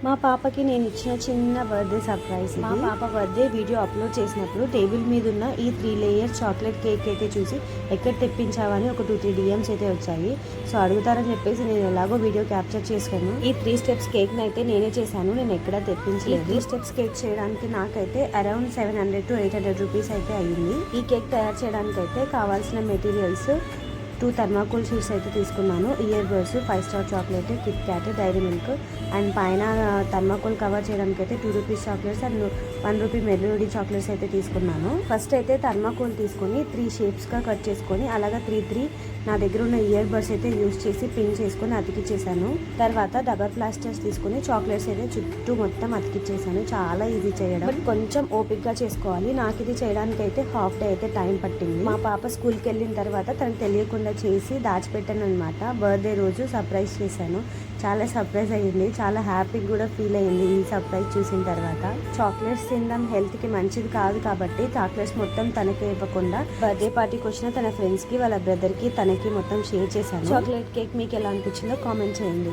మా పాపకి నేను ఇచ్చిన చిన్న బర్త్డే సర్ప్రైజ్. మా పాప బర్త్డే వీడియో అప్లోడ్ చేసినప్పుడు టేబుల్ మీద ఉన్న ఈ 3 లేయర్ చాక్లెట్ కేక్ అయితే చూసి ఎక్కడ తెప్పించావని ఒక 2-3 DMs అయితే వచ్చాయి. సో అడుగుతారని చెప్పేసి నేను ఎలాగో వీడియో క్యాప్చర్ చేసుకున్నాను. ఈ 3 స్టెప్స్ కేక్ అయితే నేనే చేశాను, నేను ఎక్కడ తెప్పించలేదు. 3 స్టెప్స్ కేక్ చేయడానికి నాకైతే అరౌండ్ 700 to 800 రూపీస్ అయితే అయ్యింది. ఈ కేక్ తయారు చేయడానికి అయితే కావాల్సిన మెటీరియల్స్ 2 థర్మాకోల్ షీట్స్ అయితే తీసుకున్నాను, ear buds, 5 Star chocolate, Kit Kat, Dairy Milk and పైన థర్మాకోల్ కవర్ చేయడానికి అయితే 2 rupees chocolates and 1 rupee Melody chocolates అయితే తీసుకున్నాను. ఫస్ట్ అయితే థర్మాకోల్ తీసుకొని 3 షేప్స్గా కట్ చేసుకొని అలాగా 3 నా దగ్గర ఉన్న ఇయర్ బడ్స్ అయితే యూజ్ చేసి పిన్ చేసుకొని అతికిచ్చేసాను. తర్వాత డబర్ ప్లాస్టర్స్ తీసుకొని చాక్లెట్స్ అయితే చుట్టూ మొత్తం అతికిచ్చేసాను. చాలా ఈజీ చేయడం, బట్ కొంచెం ఓపిక్గా చేసుకోవాలి. నాకు ఇది చేయడానికి అయితే హాఫ్ డే అయితే టైం పట్టింది. మా పాప స్కూల్కి వెళ్ళిన తర్వాత తనకు తెలియకుండా చేసి దాచిపెట్టాను అనమాట. బర్త్డే రోజు సర్ప్రైజ్ చేశాను. చాలా సర్ప్రైజ్ అయ్యింది, చాలా హ్యాపీ కూడా ఫీల్ అయ్యింది ఈ సర్ప్రైజ్ చూసిన తర్వాత. చాక్లెట్స్ తినడం హెల్త్కి మంచిది కాదు కాబట్టి చాక్లెట్స్ మొత్తం తనకే ఇవ్వకుండా బర్త్డే పార్టీకి వచ్చిన తన ఫ్రెండ్స్కి, వాళ్ళ బ్రదర్కి, తనకి మొత్తం షేర్ చేశాను. చాక్లెట్ కేక్ మీకు ఎలా అనిపించిందో కామెంట్ చేయండి.